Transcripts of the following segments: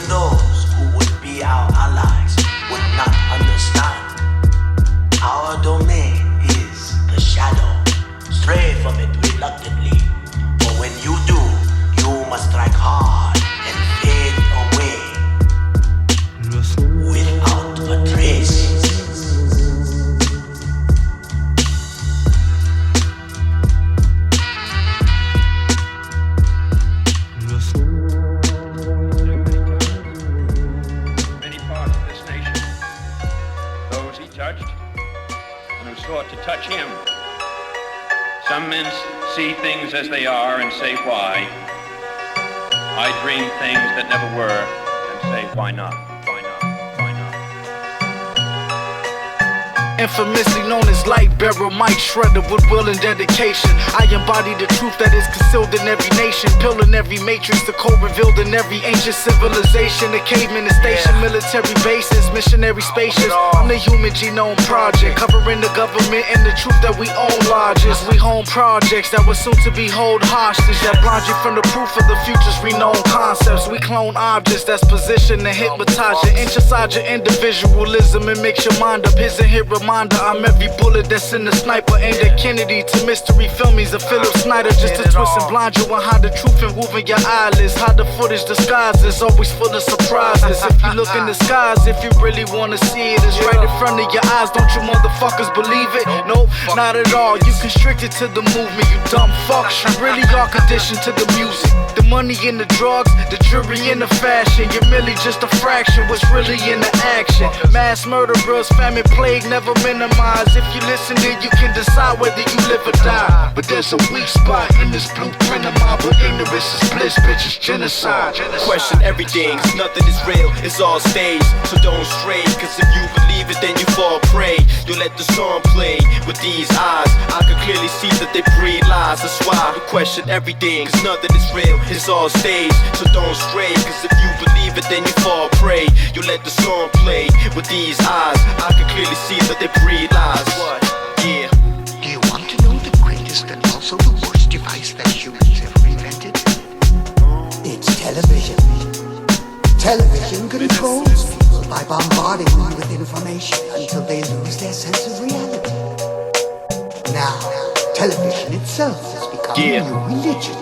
those who would be our allies would not understand. Our domain is the shadow. Stray from it reluctantly, but when you do, you must strike hard and fade away without a trace. Many parts of this nation, those he touched and who sought to touch him. Some men see things as they are and say why. I dream things that never were and say why not, why not, why not. Infamously known as light bearer, Mike Shredder with will and dedication. I embody the truth that is concealed in every nation, pill in every matrix, the code revealed in every ancient civilization. The caveman, the station, military bases, missionary spacious. I'm the human genome project, covering the government and the truth that we own lodges. We home projects that were soon to be hold hostage, that blind you from the proof of the future's renowned concepts. We clone objects that's positioned to hypnotize you, inch inside your individualism and makes your mind up. Here's a hit reminder, I'm every bullet that's in the sniper. Aimed at Kennedy to mystery filmies of Philip Snyder, just to twist and blind you and hide the truth and moving your eyelids. Hide the footage disguises, always full of surprises. If you look in the skies, if you really wanna see it, it's right in front of your eyes. Don't you motherfuckers believe it? Nope, not at all. You constricted to the movement, you dumb fucks. You really are conditioned to the music, the money and the drugs, the jury and the fashion. You're merely just a fraction, what's really in the action. Mass murderers, famine, plague, never minimize. If you listen, then you can decide whether you live or die. But there's a weak spot in this blueprint of mine, but ignorance is bliss, bitch, it's genocide. Question everything, 'cause nothing is real, it's all staged. So don't stray, 'cause if you believe it, then you fall prey. You let the song play with these eyes. I can clearly see that they breed lies. That's why I question everything, 'cause nothing is real, it's all staged. So don't stray, 'cause if you believe it, then you fall prey. You let the song play with these eyes. I can clearly see that they breed lies. What? Yeah. Do you want to know the greatest and also the worst device that humans ever invented? It's television. Television controls people by bombarding them with information until they lose their sense of reality. Now, television itself has become a new religion.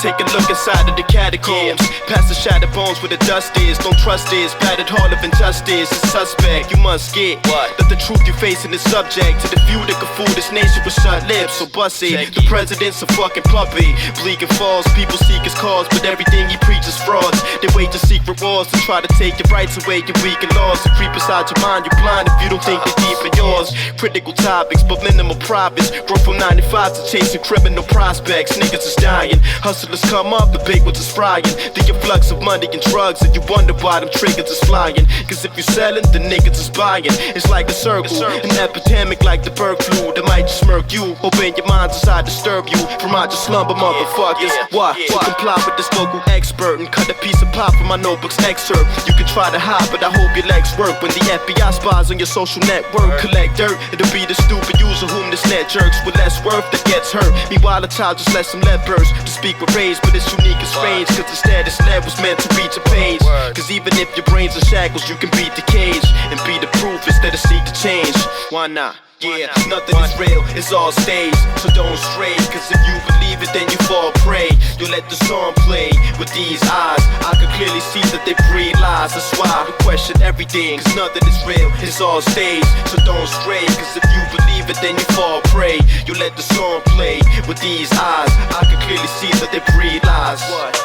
Take a look inside of the catacombs, past the shattered bones where the dust is. Don't trust this, battered heart of injustice. A suspect, you must get that the truth you facing is subject to the few that can fool this nation with shut lips. So bust it, the president's a fucking puppet. Bleak and false, people seek his cause, but everything he preaches frauds. They wait to seek rewards to try to take your rights away, your weak and laws. To creep inside your mind, you're blind if you don't think they're deep in yours. Critical topics, but minimal profits. Grow from 95 to chasing criminal prospects. Niggas is dying, hustlers come up, the big ones is frying. The influx of money and drugs, and you wonder why them triggers is flying. 'Cause if you're selling, the niggas is buying. It's like a circle, an epidemic like the bird flu that might just murk you. Open your minds as I disturb you from out your slumber, motherfuckers. Why? To comply with this vocal expert and cut a piece of pie from my notebook's excerpt. You can try to hide, but I hope your legs work. When the FBI spies on your social network, collect dirt, it'll be the stupid user whom this net jerks with less worth that gets hurt. Meanwhile, a child just let some lead burst to speak with rage, but it's unique and strange, 'cause the status lead was meant to reach a page. 'Cause even if your brains are shackles, you can beat the cage and be the proof instead of seek to change. Why not? Yeah, nothing is real, it's all staged. So don't stray, 'cause if you believe it, then you fall prey. You let the song play with these eyes. I can clearly see that they breed lies. That's why I question everything, 'cause nothing is real, it's all staged. So don't stray, 'cause if you believe it, then you fall prey. You let the song play with these eyes. I can clearly see that they breed lies. What?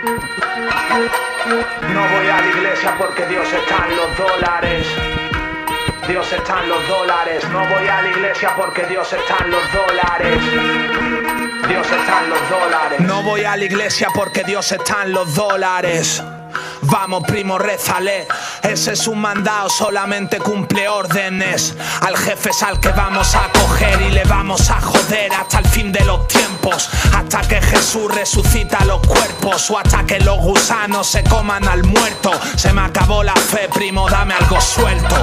No voy a la iglesia porque Dios está en los dólares. Dios está en los dólares. No voy a la iglesia porque Dios está en los dólares. Dios está en los dólares. No voy a la iglesia porque Dios está en los dólares. Vamos primo, rézale. Ese es un mandado, solamente cumple órdenes. Al jefe es al que vamos a coger y le vamos a joder hasta el fin de los tiempos. Hasta que Jesús resucita los cuerpos o hasta que los gusanos se coman al muerto. Se me acabó la fe, primo, dame algo suelto.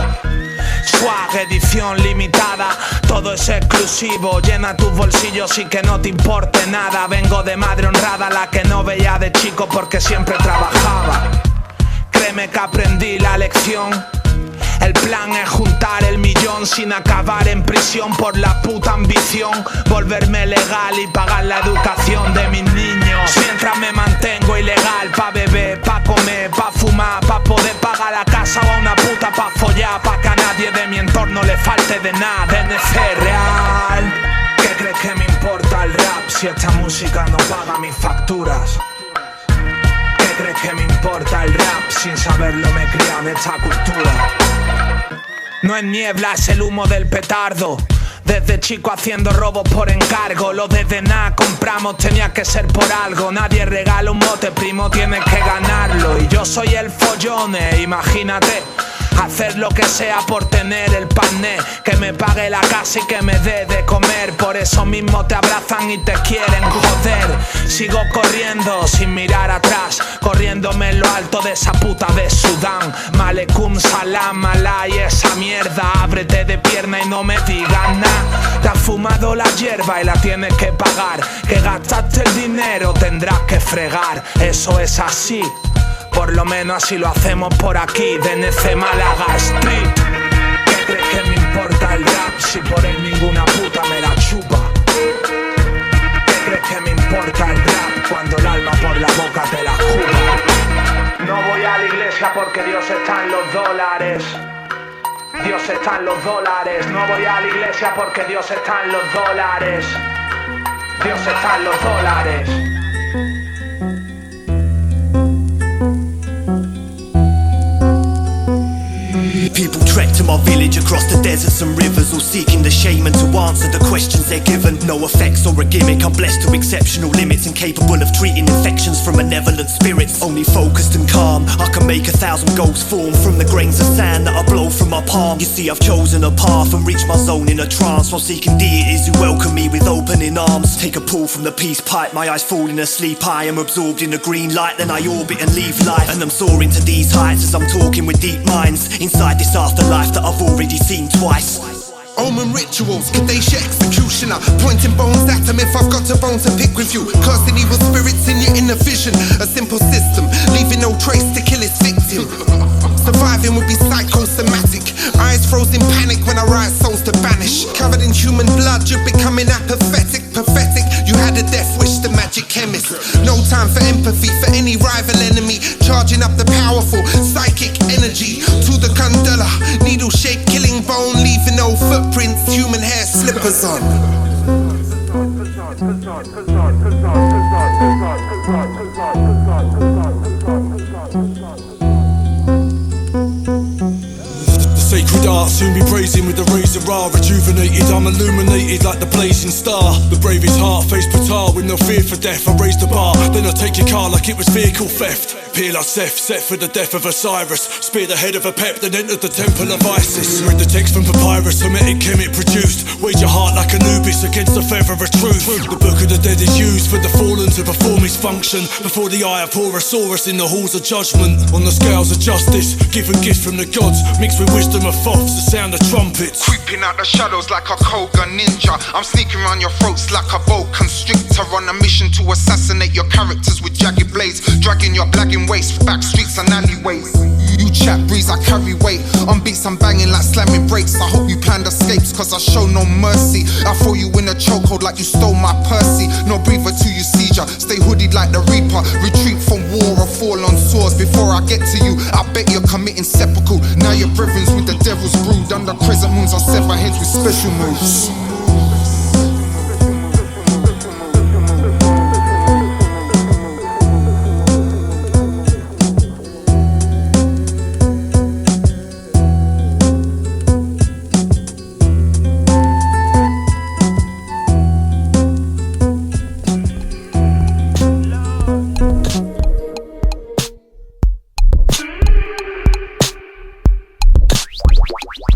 Swag, edición limitada, todo es exclusivo. Llena tus bolsillos y que no te importe nada. Vengo de madre honrada, la que no veía de chico porque siempre trabajaba. Créeme que aprendí la lección. El plan es juntar el millón sin acabar en prisión por la puta ambición. Volverme legal y pagar la educación de mis niños. Mientras me mantengo ilegal, pa' beber, pa' comer, pa' fumar, pa' poder pagar la casa o a una puta pa' follar, pa' que a nadie de mi entorno le falte de nada. DNC real. ¿Qué crees que me importa el rap si esta música no paga mis facturas? ¿Qué crees que me importa el rap? Sin saberlo me cría en esta cultura. No es niebla, es el humo del petardo. Desde chico haciendo robos por encargo. Lo desde nada compramos, tenía que ser por algo. Nadie regala un mote, primo, tienes que ganarlo. Y yo soy el Foyone, imagínate. Hacer lo que sea por tener el pané. Que me pague la casa y que me dé de comer. Por eso mismo te abrazan y te quieren joder. Sigo corriendo sin mirar atrás, corriéndome en lo alto de esa puta de Sudán. Malekum salam alay, esa mierda. Ábrete de pierna y no me digas nada. Te has fumado la hierba y la tienes que pagar. Que gastaste el dinero tendrás que fregar. Eso es así. Por lo menos así lo hacemos por aquí, DNC Málaga Street. ¿Qué crees que me importa el rap si por él ninguna puta me la chupa? ¿Qué crees que me importa el rap cuando el alma por la boca te la chupa? No voy a la iglesia porque Dios está en los dólares. Dios está en los dólares. No voy a la iglesia porque Dios está en los dólares. Dios está en los dólares. People trek to my village across the deserts and rivers, all seeking the shaman to answer the questions they're given. No effects or a gimmick, I'm blessed to exceptional limits and capable of treating infections from malevolent spirits. Only focused and calm, I can make 1,000 ghosts form from the grains of sand that I blow from my palm. You see, I've chosen a path and reached my zone in a trance while seeking deities who welcome me with opening arms. Take a pull from the peace pipe, my eyes falling asleep. I am absorbed in the green light, then I orbit and leave life. And I'm soaring to these heights as I'm talking with deep minds inside this afterlife that I've already seen twice. Omen rituals, Kadesha executioner, pointing bones at him if I've got a bone to pick with you. Casting evil spirits in your inner vision, a simple system, leaving no trace to kill its victim. Surviving would be psychosomatic, eyes frozen panic when I write souls to banish. Covered in human blood, you're becoming apathetic, pathetic. You had a death wish, the magic chemist. No time for empathy for any rival enemy. Charging up the powerful psychic energy to the candela, needle-shaped killing bone, leaving no footprints, human hair slippers on. Sacred art, soon be praising with the razor raw. Rejuvenated, I'm illuminated like the blazing star. The bravest heart, face petard with no fear for death. I raise the bar, then I take your car like it was vehicle theft. Peer like Seth, set for the death of Osiris. Spear the head of a pep, then entered the temple of Isis. Read the text from papyrus, hermetic chemic produced. Wage your heart like Anubis against the feather of truth. The book of the dead is used for the fallen to perform his function. Before the eye of Horus in the halls of judgment. On the scales of justice, given gifts from the gods, mixed with wisdom of Thoths, the sound of trumpets. Creeping out the shadows like a Koga ninja. I'm sneaking around your throats like a boa constrictor. On a mission to assassinate your characters with jagged blades. Dragging your blagging waist, back streets and alleyways. You chat breeze, I carry weight. On beats I'm banging like slamming brakes. I hope you planned escapes, cause I show no mercy. I throw you in a chokehold like you stole my Percy. No breather till you seizure, stay hooded like the Reaper. Retreat from war or fall on swords. Before I get to you, I bet you're committing seppuku. Now your brethren's with the devil's brood. Under crescent moons I sever heads with special moves.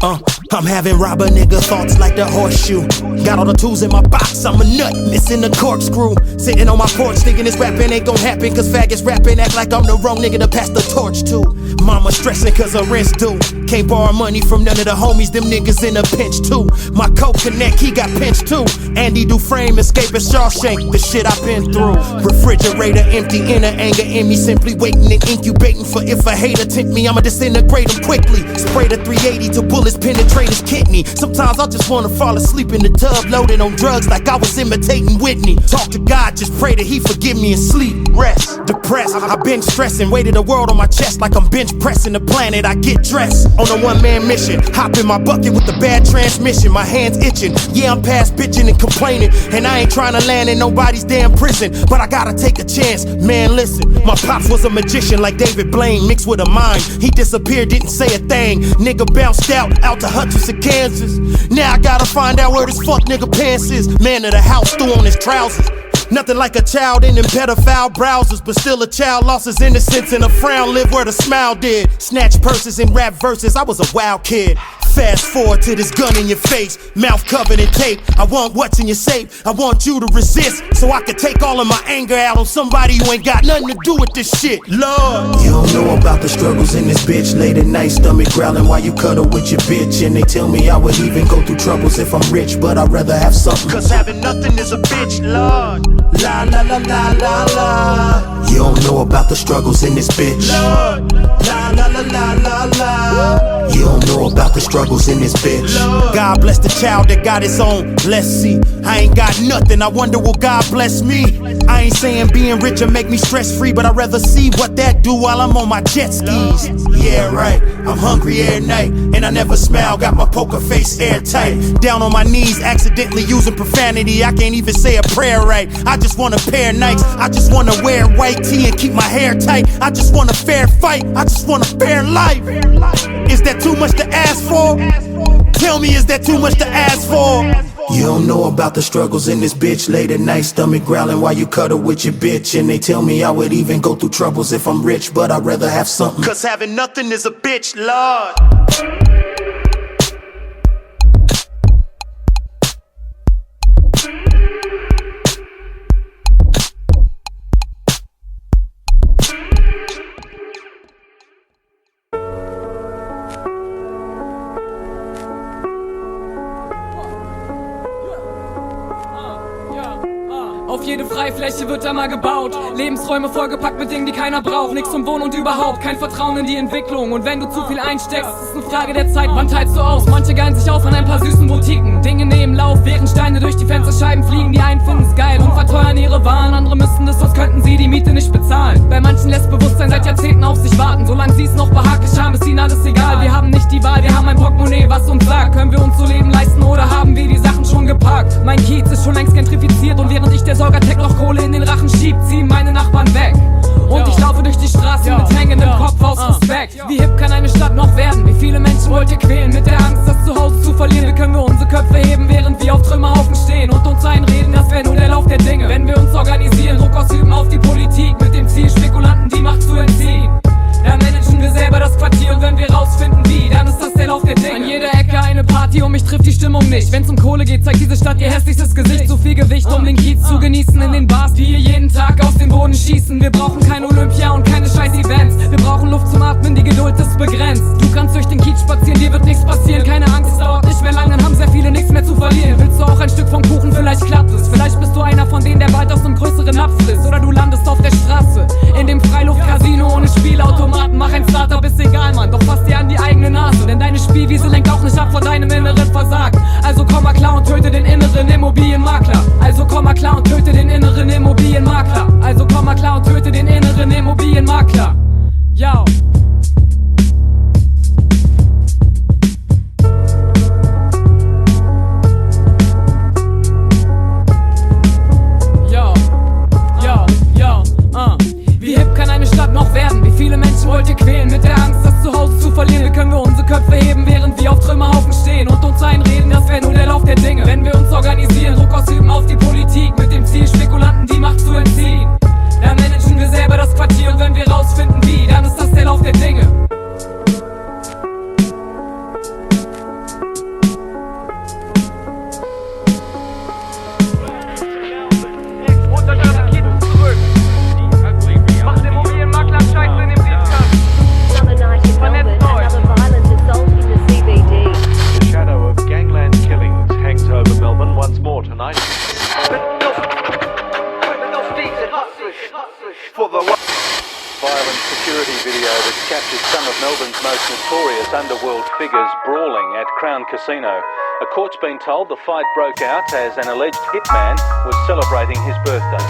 I'm having robber nigga thoughts like the horseshoe. Got all the tools in my box, I'm a nut, missing the corkscrew. Sitting on my porch thinking this rapping ain't gon' happen, cause faggots rapping act like I'm the wrong nigga to pass the torch to. Mama stressing cause her rent's due. Can't borrow money from none of the homies, them niggas in a pinch too. My co-connect, he got pinched too. Andy Dufresne escaping Shawshank, the shit I've been through. Refrigerator empty, inner anger in me, simply waiting and incubating for if a hater tempt me, I'ma disintegrate him quickly. Spray the 380 till bullets penetrate his kidney. Sometimes I just wanna fall asleep in the tub, loaded on drugs like I was imitating Whitney. Talk to God, just pray that he forgive me and sleep. Rest, depressed, I've been stressing, weighted the world on my chest like I'm bench pressing the planet. I get dressed on a one-man mission, hop in my bucket with the bad transmission. My hands itching, yeah I'm past bitching and complaining, and I ain't trying to land in nobody's damn prison, but I gotta take a chance. Man listen, my pops was a magician like David Blaine, mixed with a mind. He disappeared, didn't say a thing. Nigga bounced out to Hutchinson, Kansas. Now I gotta find out where this fuck nigga pants is. Man of the house threw on his trousers. Nothing like a child in them pedophile browsers, but still a child lost his innocence and a frown lived where the smile did. Snatch purses and rap verses, I was a wild kid. Fast forward to this gun in your face, mouth covered in tape. I want what's in your safe, I want you to resist, so I can take all of my anger out on somebody who ain't got nothing to do with this shit. Lord, you don't know about the struggles in this bitch. Late at night, stomach growling while you cuddle with your bitch. And they tell me I would even go through troubles if I'm rich, but I'd rather have something, cause having nothing is a bitch, Lord. La la la la la la. You don't know about the struggles in this bitch, Lord. La la la la la la. You don't know about the struggles in this bitch, Lord. God bless the child that got his own. Let's see, I ain't got nothing, I wonder will God bless me. I ain't saying being rich will make me stress free, but I'd rather see what that do while I'm on my jet skis. Yeah right, I'm hungry every night, and I never smile, got my poker face airtight. Down on my knees, accidentally using profanity, I can't even say a prayer right. I just want a pair of Nikes, I just wanna wear white tee and keep my hair tight. I just want a fair fight, I just want a fair life. Is that too much to ask for? Tell me, is that too much to ask for? You don't know about the struggles in this bitch. Late at night, stomach growling while you cuddle with your bitch. And they tell me I would even go through troubles if I'm rich, but I'd rather have something, cause having nothing is a bitch, Lord. Auf jede Freifläche wird da mal gebaut. Lebensräume vollgepackt mit Dingen, die keiner braucht. Nix zum Wohnen und überhaupt kein Vertrauen in die Entwicklung. Und wenn du zu viel einsteckst, ist eine Frage der Zeit. Wann teilst du aus? Manche geilen sich auf an ein paar süßen Boutiquen. Dinge nehmen Lauf, während Steine durch die Fensterscheiben fliegen. Die einen finden's geil und verteuern ihre Waren. Andere müssten das, sonst könnten sie die Miete nicht bezahlen. Bei manchen lässt Bewusstsein seit Jahrzehnten auf sich warten. Solange sie es noch behaglich haben, ist ihnen alles egal. Wir haben nicht die Wahl, wir haben ein Portemonnaie, was uns sagt. Können wir uns so Leben leisten oder haben wir die Sachen schon geparkt? Mein Kiez ist schon längst gentrifiziert und während ich der Sorgatech noch Kohle in den Rachen schiebt, ziehen meine Nachbarn weg. Und ich laufe durch die Straßen mit hängendem Kopf aus Respekt. Wie hip kann eine Stadt noch werden? Wie viele Menschen wollt ihr quälen? Mit der Angst, das Zuhause zu verlieren. Wie können wir unsere Köpfe heben, während wir auf Trümmerhaufen stehen und uns einreden, das wäre nur der Lauf der Dinge. Wenn wir uns organisieren, Druck ausüben auf die Politik, mit dem Ziel, Spekulanten die Macht zu entziehen. Dann managen wir selber das Quartier und wenn wir rausfinden wie, dann ist das der Lauf der Dinge. An jeder Ecke eine Party und mich trifft die Stimmung nicht. Wenn's um Kohle geht, zeigt diese Stadt ihr hässlichstes Gesicht. So viel Gewicht, um den Kiez zu genießen in den Bars, die hier jeden Tag aus dem Boden schießen. Wir brauchen kein Olympia und keine scheiß Events. Wir brauchen Luft zum Atmen, die Geduld ist begrenzt. Du kannst durch den Kiez spazieren, dir wird nichts passieren. Keine Angst, es dauert nicht mehr lang, dann haben sehr viele nichts mehr zu verlieren. Willst du auch ein Stück vom Kuchen, vielleicht klappt es. Vielleicht bist du einer von denen, der bald aus einem größeren Napf ist. Oder du landest auf der Straße, in dem Freiluft-Casino ohne Spielautomaten. Mach ein Startup, ist egal, Mann, doch fass dir an die eigene Nase. Denn deine Spielwiese lenkt auch nicht ab von deinem inneren Versagen. Also komm mal klar und töte den inneren Immobilienmakler. Also komm mal klar und töte den inneren Immobilienmakler. Also komm mal klar und töte den inneren Immobilienmakler. Yo. Wie hip kann eine Stadt noch werden? Wie viele Menschen wollt ihr quälen? Mit der Angst, das Zuhause zu verlieren. Wie können wir unsere Köpfe heben, während wir auf Trümmerhaufen stehen und uns einreden, das wäre nur der Lauf der Dinge. Wenn wir uns organisieren, Druck ausüben auf die Politik, mit dem Ziel, security video that's captured some of Melbourne's most notorious underworld figures brawling at Crown Casino. A court's been told the fight broke out as an alleged hitman was celebrating his birthday.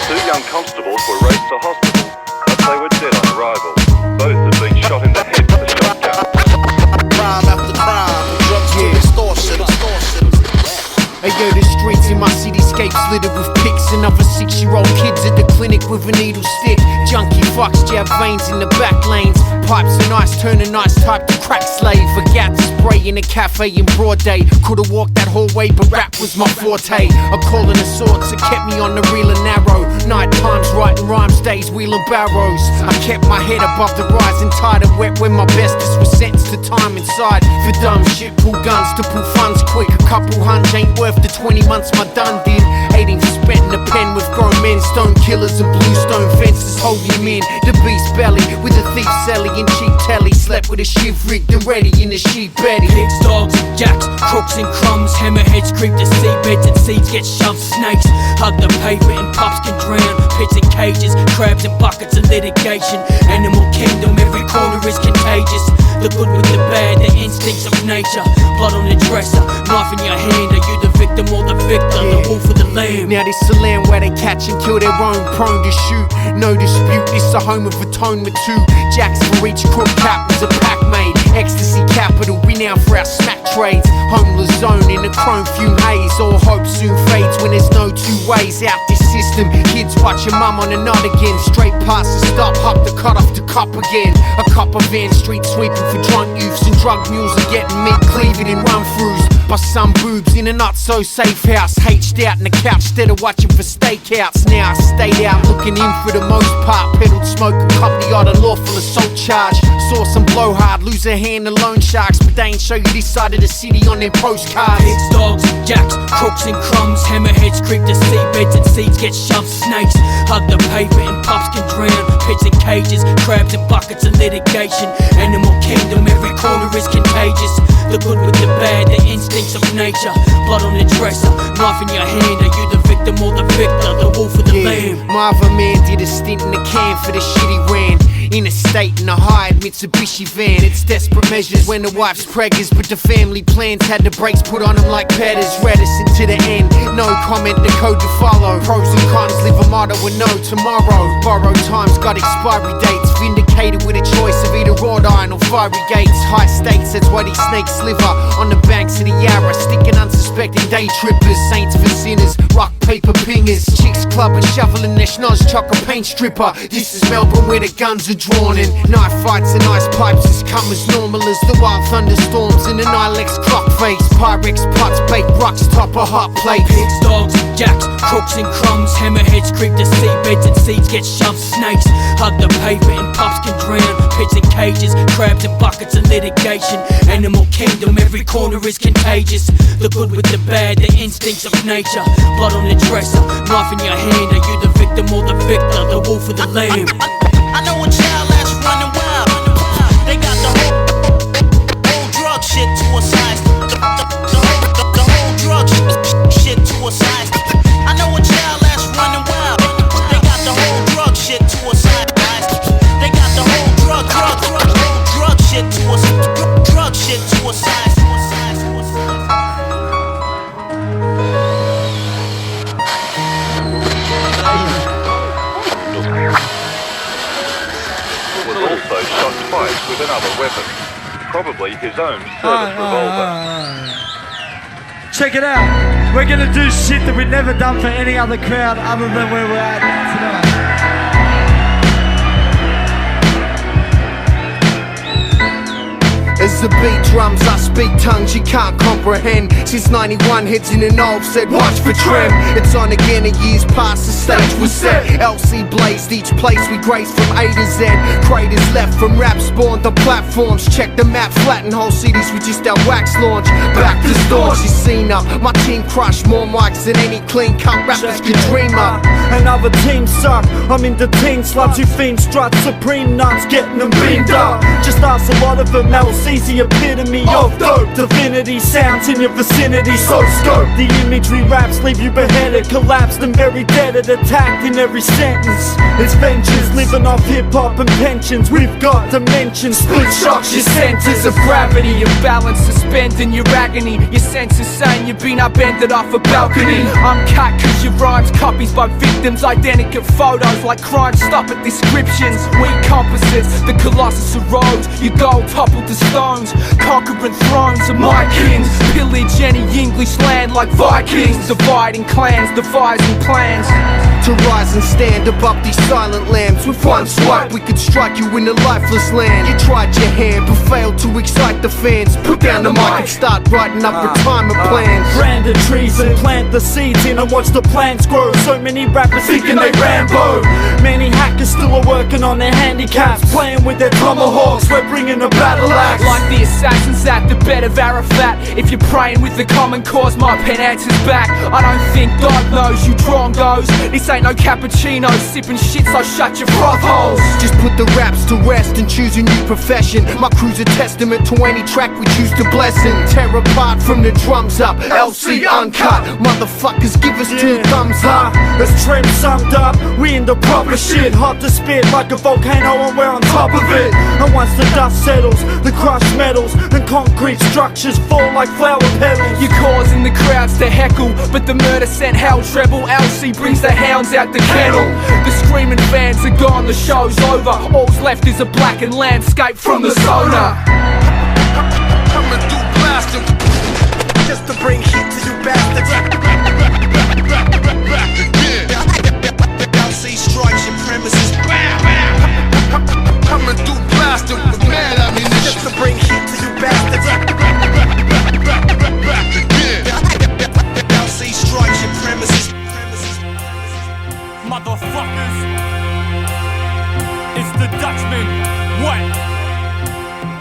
Two young constables were raced to hospital, but they were dead on arrival. Both had been shot in the head with a shotgun. Crime after crime, drugs to extortion. Ayo, the streets in my cityscapes littered with pics and other 6-year-old kids at the clinic with a needle stick. Junkie fucks jab veins in the back lanes. Pipes and ice turn a nice type to crack slave. Forgot to spray in a cafe in broad day. Could've walked that hallway, but rap was my forte. A calling of sorts that kept me on the real and narrow. Night times writing rhymes, days wheeling barrows. I kept my head above the rising tide and wet when my bestest was sentenced to time inside. For dumb shit, pull guns to pull funds quick. A couple hunch ain't worth the 20 months my done did. 18 spent in the pen with grown men. Stone killers and bluestone fences hold him in. The beast belly with a thief celly and cheap telly. Slept with a shiv rigged and ready in the sheep beddy. Pigs, dogs and jacks, crooks and crumbs. Hammerheads creep to seabeds and seeds get shoved. Snakes hug the pavement and pups can drown. Pits and cages, crabs and buckets of litigation. Animal kingdom, every corner is contagious. The good with the bad, the instincts of nature. Blood on the dresser, knife in your hand. Are you the victim or the victor? The wolf or the lamb? Now this a land where they catch and kill their own, prone to shoot. No dispute, this a home of atonement too. Jacks for each crook cap was a pack made. Ecstasy capital, renowned for our smack trades. Homeless zone in the chrome fume haze. All hope soon fades when there's no two ways out this system. Kids watch your mum on a nod again. Straight past the stop, hop the cut off the cop again. A copper van street sweeping for drunk youths and drug mules are getting meat cleaving in run-throughs by some boobs in a not-so-safe house. H-ed out on the couch instead of watching for stakeouts. Now I stayed out looking in for the most part. Peddled smoke and cop the odd unlawful assault charge. Saw some blowhard lose a hand to loan sharks, but they ain't show you this side of the city on their postcards. Pigs, dogs and jacks, crooks and crumbs. Hammerheads creep to seabeds and seeds get shoved. Snakes hug the pavement and pups can drown. Pits and cages, crabs and buckets of litigation. Animal kingdom, every corner is contagious. The good with the bad, the instincts of nature. Blood on the dresser, knife in your hand. Are you the victim or the victor? The wolf or the lamb? My other man did a stint in the can for the shit he ran. In a state in a hired Mitsubishi van. It's desperate measures when the wife's preggers, but the family plans had the brakes put on them like pedders. Reticent to the end, no comment, the code to follow. Pros and cons, live a motto with no tomorrow. Borrowed times got expiry dates. Vindicated with a choice of either wrought iron or fiery gates. High stakes, that's why these snakes sliver on the banks of the Yarra, sticking unsuspecting day trippers. Saints for sinners, rock paper pingers. Chicks club and shoveling their schnoz, chocolate paint stripper. This is Melbourne where the guns are drawn in. Knife fights and ice pipes has come as normal as the wild thunderstorms in an Ilex clock face. Pyrex pots, baked rocks, top a hot plate. Pigs, dogs and jacks, crooks and crumbs. Hammerheads creep to seabeds and seeds get shoved. Snakes hug the pavement and pups can drown. Pits and cages, crabs and buckets of litigation. Animal kingdom, every corner is contagious. The good with the bad, the instincts of nature. Blood on the dresser, knife in your hand. Are you the victim or the victor? The wolf or the lamb? I know a child that's running wild. They got the whole drug shit to a side. The whole drug shit to a side. I know a child that's running wild. They got the whole drug shit to a side. They got the whole drug shit to a drug shit to a side. Also shot twice with another weapon, probably his own service revolver. Check it out. We're gonna do shit that we've never done for any other crowd other than where we're at tonight. As the beat drums, I speak tongues you can't comprehend. Since 91, heads in an old said, watch for Trem. It's on again, a years past, the stage was set. LC blazed each place we graced from A to Z. Craters left from rap spawned on platforms. Check the map, flatten whole cities with just our wax launch. Back to staunch, you seen up. My team crushed more mics than any clean cut rappers could dream up. Another team suck. I'm in the teen sludgy fiend strut. Supreme nuts getting them beamed up. Just ask a lot of them, LC's the epitome of dope. Divinity sounds in your vicinity, so scope. The imagery raps leave you beheaded, collapsed and very dead, attacked in every sentence. It's ventures, living off hip-hop and pensions. We've got dimensions, split shocks, your centers of gravity. Your balance suspending your agony. Your senses saying you've been upended off a balcony. I'm cut cause your rhymes copies by victims. Identical photos like crime stop at descriptions. Weak compasses, the colossus erodes. Your gold toppled to stones. Conquering thrones of my kings. Pillage any English land like Vikings. Dividing clans, devising plans to rise and stand above these silent lambs. With one swipe we could strike you in the lifeless land. You tried your hand but failed to excite the fans. Put down the mic and start writing up retirement plans. Brand the trees and plant the seeds in and watch the plants grow. So many rappers thinking they Rambo. Many hackers still are working on their handicaps, playing with their tomahawks. We're bringing a battle axe. Like the assassins at the bed of Arafat. If you're praying with the common cause, my pen answers back. I don't think God knows you drongos. This ain't no cappuccino, sipping shit, so shut your froth holes. Just put the raps to rest and choose a new profession. My crew's a testament to any track we choose to bless in. Tear apart from the drums up, LC uncut. Motherfuckers give us 2 thumbs up. As Trem summed up, we in the proper shit. Hot to spit like a volcano and we're on top of it. And once the dust settles, the crushed metals and concrete structures fall like flower petals. You're causing the crowds to heckle, but the murder sent hell treble. LC brings the hounds out the kennel. The screaming fans are gone, the show's over. All's left is a blackened landscape from the sonar. Coming through blasting, just to bring heat to you bastards. Back again. LC strikes your premises. Coming through blasting with mad ammunition, just to bring heat to you bastards. Back again. LC strikes your premises. Motherfuckers, it's the Dutchmen. What?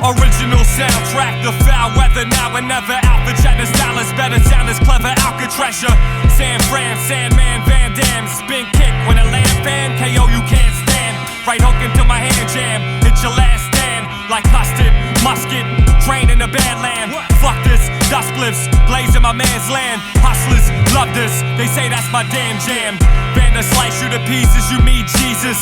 Original soundtrack, the foul weather, now and never. Alpha Jet, the style is better, sound is clever, Alka treasure. San Fran, Sandman, Van Damme, spin kick when a land fan, KO you can't stand. Right hook into my hand jam, hit your last stand. Like custard, musket, train in the badland. Fuck this, dust blips, blaze in my man's land. Hustlers love this, they say that's my damn jam. Band to slice you to pieces, you meet Jesus.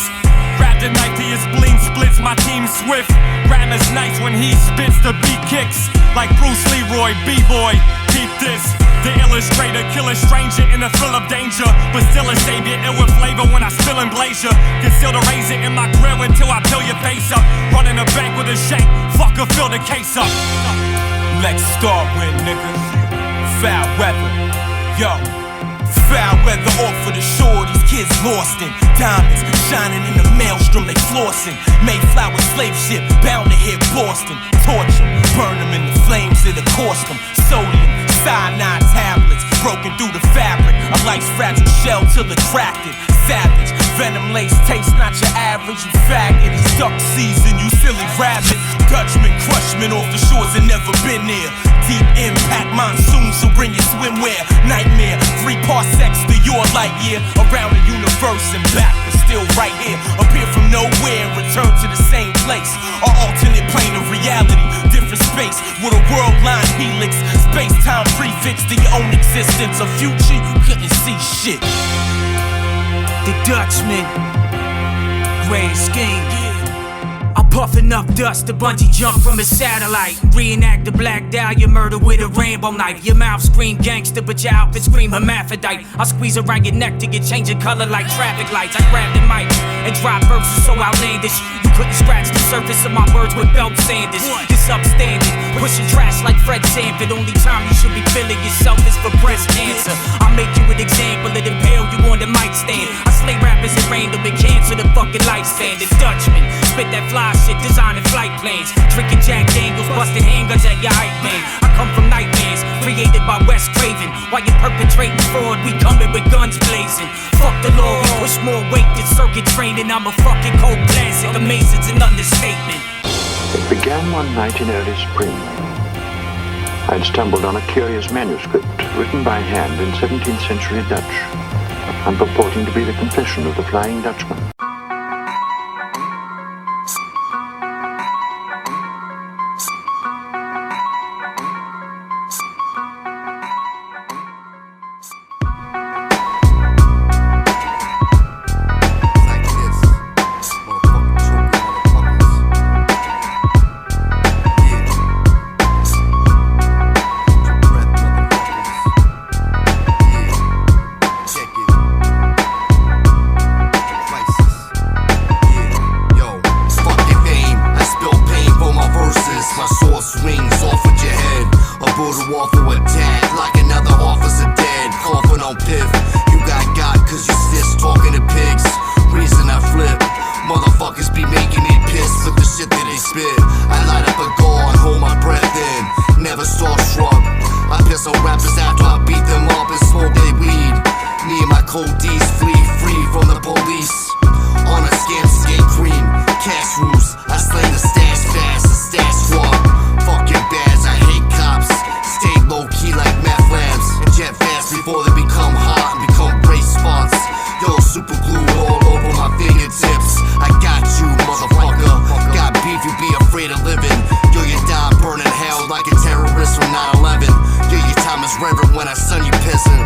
Grab the knife to his spleen splits, my team swift. Ram is nice when he spits, the beat kicks. Like Bruce Leroy, B-boy, keep this. The illustrator, kill a stranger in the thrill of danger. But still a savior, ill with flavor when I spill and blaze ya. Conceal the razor in my grill until I peel your face up. Running a bank with a shank, fucker fill the case up. Let's start with niggas. Foul weather, yo. Foul weather off of the shore, these kids lost in. Diamonds shining in the maelstrom, they flossing. Mayflower slave ship, bound to hit Boston. Torch them, burn them in the flames of the caustic. Sodium, cyanide tablets, broken through the fabric. A life's fragile shell till it cracked it. Savage, venom lace taste, not your average, you faggot. It's duck season, you silly rabbit. Dutchmen, crushman off the shores and never been there. Deep impact monsoon, so bring your swimwear. Nightmare, 3 parsecs to your light year. Around the universe and back, but still right here. Appear from nowhere and return to the same place. Our alternate plane of reality, different space with a world line helix. Space-time prefix to your own existence. A future you couldn't see shit. The Dutchmen, grand scheme. I puff enough dust to bungee jump from a satellite. Reenact the black dahlia murder with a rainbow knife. Your mouth scream gangster, but your outfit scream hermaphrodite. I squeeze around your neck to get changing color like traffic lights. I grab the mic and drop verses so outlandish. You couldn't scratch the surface of my words with belt sanders. This upstanding, pushing trash like Fred Sanford. Only time you should be feeling yourself is for breast cancer. I make you an example and impale you on the mic stand. I slay rappers at random and cancel the fucking lifespan. The Dutchman, spit that fly shit, designing flight plans. Tricking Jack Daniels, busting handguns at your hype man. I come from nightmares, created by Wes Craven. While you perpetrating fraud, we coming with guns blazing. Fuck the law, we push more weight than circuit training. I'm a fucking cold classic, amazing's an understatement. It began one night in early spring. I'd stumbled on a curious manuscript written by hand in 17th century Dutch and purporting to be the confession of the Flying Dutchman. free from the police. On a scam to get green, cash rules. I slay the stash fast, the stash squad. Fucking bads, I hate cops. Stay low key like meth labs. And jet fast before they become hot and become race spots. Yo, super glue all over my fingertips. I got you, motherfucker. Got beef, you be afraid of living. Yo, you die burning hell like a terrorist from 9/11. Yo, your time is reverent when I son you pissing.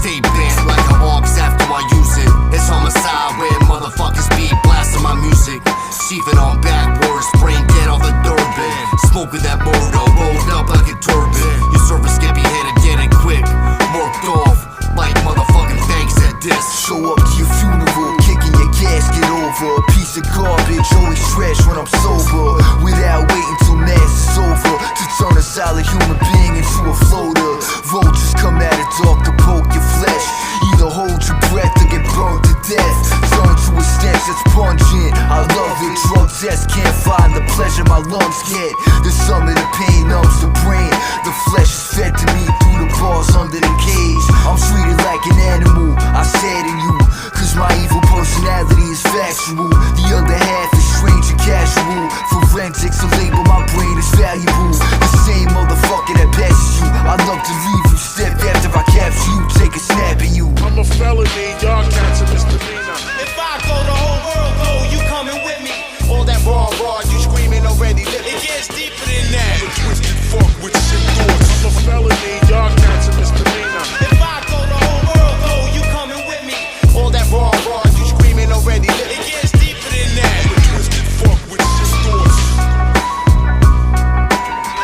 Stay bent like an ox after I use it. It's homicide when motherfuckers be blasting my music. Sheathing on backwards, brain dead off the Durban. Smoking that Mordo, rolled up like a turban. Your service get beheaded dead and quick. Marked off like motherfucking thanks at this. Show up to your funeral, kicking your casket over. A piece of garbage, always trash when I'm sober. Without waiting till mass is over, to turn a solid human being into a floater. Vultures come out of dark to poke your flesh. Either hold your breath or get burned to death. Turn to a stench that's pungent. I love it, drug tests can't find the pleasure my lungs get. The sum of the pain numbs the brain. The flesh is fed to me through the bars under the cage. I'm treated like an animal, I sadden you, cause my evil personality is factual. The other half is strange and casual. Forensics will label my brain as valuable. The same motherfucker that passes you, I love to leave you. Step after I capture you, take a snap at you. I'm a felony, y'all cancer misdemeanor. If I go, the whole world go, you coming with me. All that raw, you screaming already. It gets deeper than that. I'm a twisted fuck with sick thoughts. I'm a felony, y'all cancer misdemeanor. If I go, the whole world go, you coming with me. All that raw, you screaming already. It gets deeper than that. I'm a twisted fuck with sick thoughts.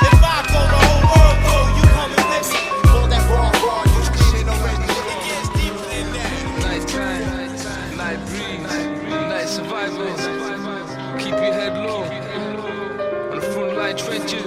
If I go, the whole world go, you coming with me. All that raw, you screaming already. It gets deeper than that. Night time, night breeze, night survival. Keep your head low on the front line trenches.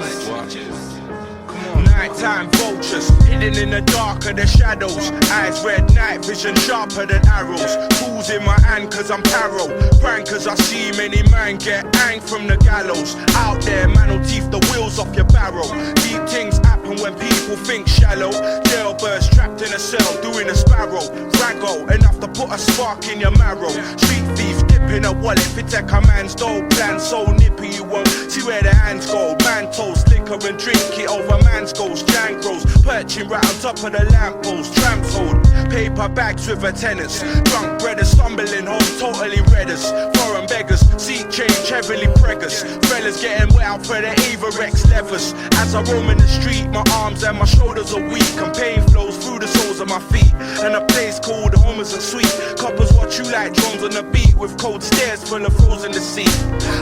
Nighttime vultures, hidden in the dark of the shadows. Eyes red, night vision sharper than arrows. Tools in my hand cause I'm paro. Prank cause I see many man get hanged from the gallows. Out there, man will teeth the wheels off your barrel. Deep things happen when people think shallow. Jailbirds trapped in a cell doing a sparrow. Rago, enough to put a spark in your marrow. Street thieves dipping a wallet, fit take a man's dough. Plan so nippy you won't see where the hands go. Man toast, liquor and drink it over man's goals. Jangros, perching right on top of the lamppost. Tramps hold paper bags with a tenants. Drunk breaders stumbling home, totally redders. Foreign beggars, seat change, heavily preggers. Fellas getting wet out for the Averex levers. As I roam in the street, my arms and my shoulders are weak, and pain flows through the soles of my feet. And a place called home is a sweet. Coppers watch you like drums on the beat, with cold stares full of frozen in the sea.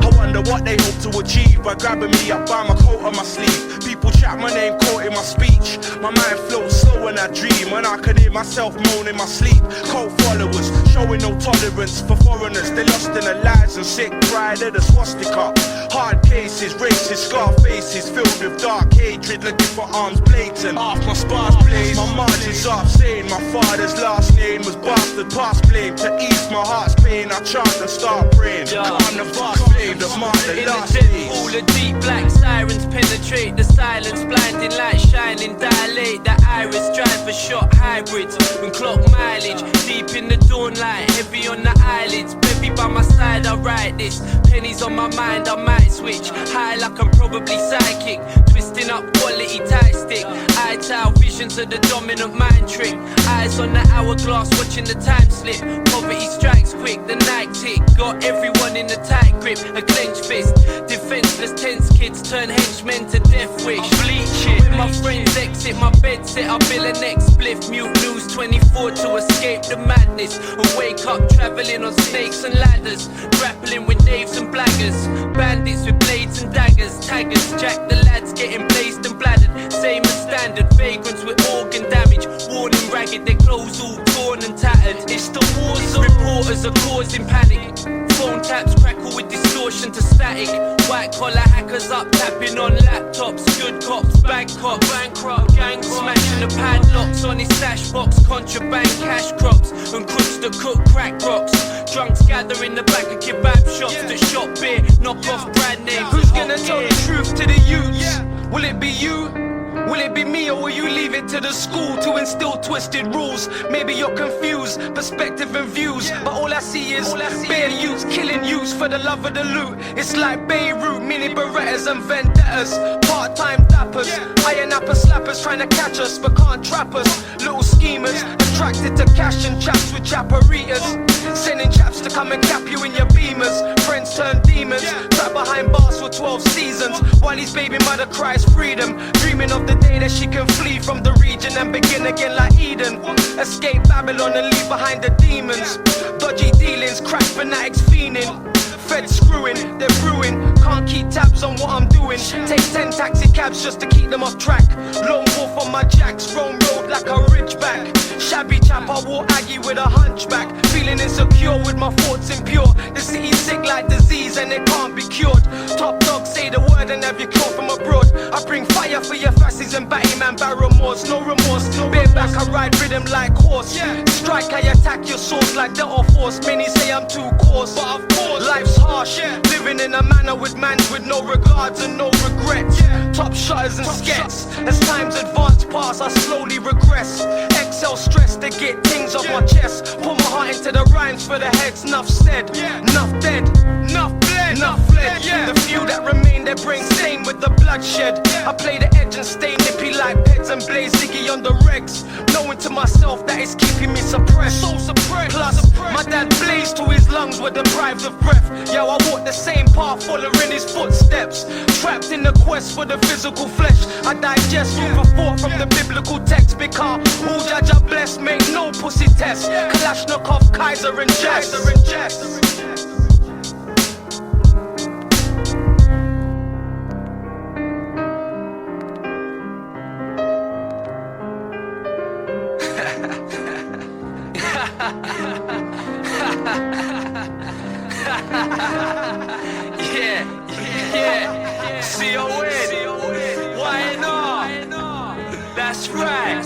I wonder what they hope to achieve by grabbing me up by my coat on my sleeve. People chat my name, caught in my speech. My mind flows slow when I dream, and I can hear myself moan in my sleep. Cult followers showing no tolerance for foreigners. They lost in their lives and sick pride of the swastika. Hard cases, racist scar faces filled with dark hatred, looking for arms blatant. Off my sparse blaze, my margins off, saying my father's last name was bastard. Past blame to ease my heart's pain. I chant and start praying. I'm the vast flame that marked the last days. All the deep black sirens penetrate the silence, blinding light shining, dilate the iris, drive a shot hybrids and clock mileage. Deep in the dawn light, heavy on the eyelids. Baby by my side, I write this. Pennies on my mind, I might switch. High like I'm probably psychic, twisting up quality tie stick. Eye tile visions of the dominant mind trick. Eyes on the hourglass, watching the time slip. Poverty strikes quick, the night tick. Got everyone in a tight grip, a clenched fist. Defenseless tense kids turn henchmen to death wish. Bleaching when my friends exit my bed set, I bill a next spliff. Mute news 24 to escape the madness. And wake up travelling on snakes and ladders, grappling with knaves and blaggers. Bandits with blades and daggers, taggers. Jack the lads getting blazed and bladdered. Same as standard, vagrants with organ damage. Worn and ragged, their clothes all torn and tattered. It's the war zone. Reporters are causing panic. Phone taps crackle with distortion to static. White collar hackers up tapping on laptops. Good cops, bad cops, bankrupt gang smashing the padlocks on his stash box. Contraband cash crops and crooks that cook crack rocks. Drunks gather in the back of kebab shops that shop beer, knock off brand names. Who's gonna tell the truth to the youths? Will it be you? Will it be me or will you leave it to the school to instill twisted rules? Maybe you're confused, perspective and views, but all I see is bare youths killing youths for the love of the loot. It's like Beirut, mini Berettas and vendettas, part-time dappers, iron apple slappers trying to catch us but can't trap us. Little schemers attracted to cash and chaps with chaparitas, sending chaps to come and cap you in your beamers. Friends turn demons, trapped behind bars for 12 seasons, while his baby mother cries freedom, dreaming of the day that she can flee from the region and begin again like Eden. Escape Babylon and leave behind the demons. Dodgy dealings, crack fanatics fiending, feds screwing, they're brewing, can't keep tabs on what I'm doing. Take 10 taxi cabs just to keep them off track. Lone wolf on my jacks, roam road like a ridgeback. Shabby chap, I walk Aggie with a hunchback. Feeling insecure with my thoughts impure. The city's sick like disease and it can't be cured. Top dogs say the word and have you caught from abroad. I bring fire for your fascists and batty man barrel remorse. No remorse, bareback I ride rhythm like horse. Strike I attack your source like Delta Force. Many say I'm too coarse, but of course life's harsh. Living in a manner with mans with no regards and no regrets. Top shutters and skets. As times advance past I slowly regress. Excel stress to get things off my chest. Put my heart into the rhymes for the heads. Enough said, enough dead, enough bled, enough fled. The few that remain their brain stained with the bloodshed. I play the edge and stay nippy like pets and blaze Ziggy on the regs, knowing to myself that it's keeping me suppressed. So suppressed. Plus, my dad blazed to his lungs were deprived of breath. Yo, I walk the same path following his footsteps. Trapped in the quest for the physical flesh. I digest food for thought from the biblical text. Because who judge I bless make no pussy test. Kalashnikov, Kaiser and Jess. Yeah, C-O-N, why not? That's right,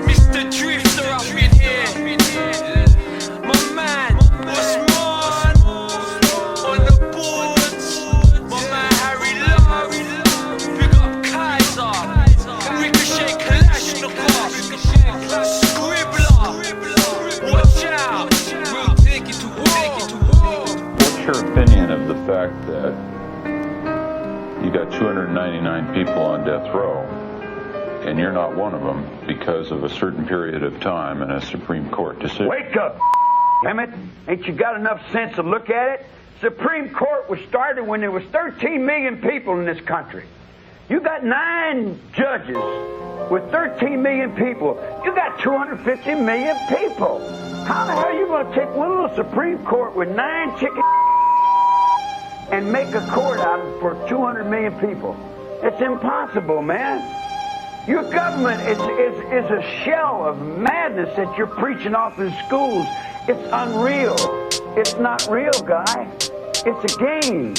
Mr. Drifter up in here. My man, what's more on the boards? My man Harry Lauf, big up Kaiser, Ricochet Kalashnikov, Scribbler, watch out, we'll take it to war. What's your opinion of the fact that you got 299 people on death row, and you're not one of them because of a certain period of time in a Supreme Court decision? Wake up, damn it. Ain't you got enough sense to look at it? Supreme Court was started when there was 13 million people in this country. You got 9 judges with 13 million people. You got 250 million people. How the hell are you going to take one little Supreme Court with 9 chicken and make a court out of for 200 million people? It's impossible, man. Your government is a shell of madness that you're preaching off in schools. It's unreal. It's not real, guy. It's a game.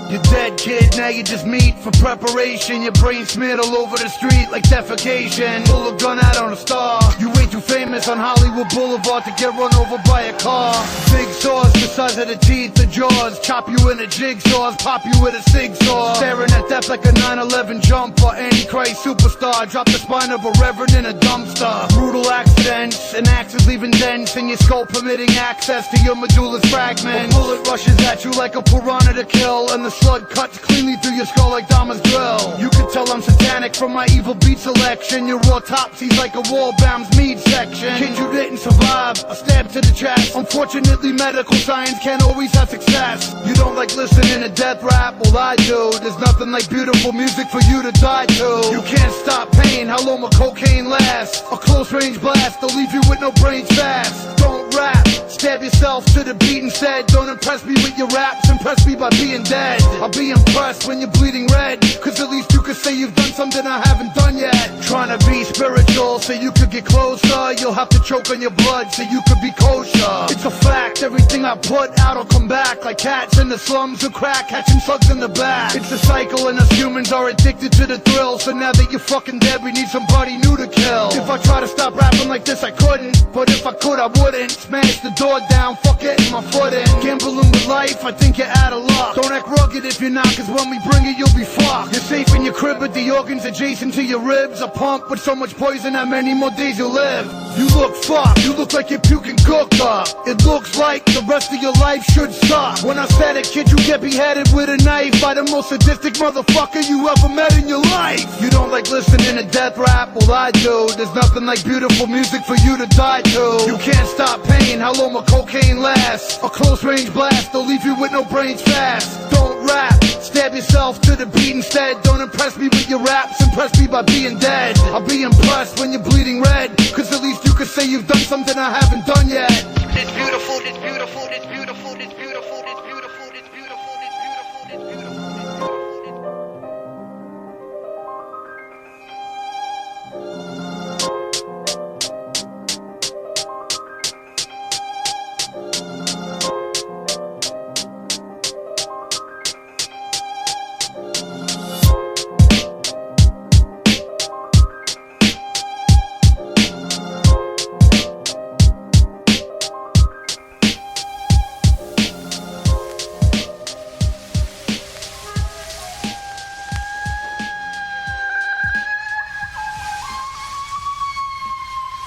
You're dead, kid, now you just meat for preparation. Your brain smeared all over the street like defecation. Pull a gun out on a star. You way too famous on Hollywood Boulevard to get run over by a car. Big saws the size of the teeth, the jaws. Chop you into jigsaws, pop you with a sig saw. Staring at death like a 9/11 jumper. Antichrist superstar, drop the spine of a reverend in a dumpster. Brutal accidents, and axes leaving dents in your skull, permitting access to your medulla's fragments. A bullet rushes at you like a piranha to kill, and the slug cuts cleanly through your skull like Dharma's drill. You can tell I'm satanic from my evil beat selection. Your autopsy's like a wall-bound meat section. Kid, you didn't survive, a stab to the chest. Unfortunately, medical science can't always have success. You don't like listening to death rap? Well, I do. There's nothing like beautiful music for you to die to. You can't stop pain, how long will cocaine last? A close-range blast, they'll leave you with no brains fast. Don't rap, stab yourself to the beat instead. Don't impress me with your raps, impress me by being dead. I'll be impressed when you're bleeding red, cause at least you you could say you've done something I haven't done yet. Trying to be spiritual so you could get closer. You'll have to choke on your blood so you could be kosher. It's a fact, everything I put out will come back. Like cats in the slums who crack, catching slugs in the back. It's a cycle and us humans are addicted to the thrill. So now that you're fucking dead, we need somebody new to kill. If I try to stop rapping like this, I couldn't. But if I could, I wouldn't. Smash the door down, fuck getting my foot in. Gambling with life, I think you're out of luck. Don't act rugged if you're not, cause when we bring it, you'll be fucked. You're safe in your crib, but the organs adjacent to your ribs are pumped with so much poison that many more days you'll live. You look fucked, you look like you're puking cooked up. It looks like the rest of your life should suck. When I said it, kid, you get beheaded with a knife by the most sadistic motherfucker you ever met in your life. You don't like listening to death rap? Well, I do. There's nothing like beautiful music for you to die to. You can't stop pain, how long will cocaine last? A close range blast, they'll leave you with no brains fast. Don't rap, stab yourself to the beat instead. Don't impress me with your raps, impress me by being dead. I'll be impressed when you're bleeding red, cause at least you could say you've done something I haven't done yet. It's beautiful, it's beautiful, it's beautiful, it's beautiful, it's beautiful, it's beautiful, it's beautiful, it's beautiful.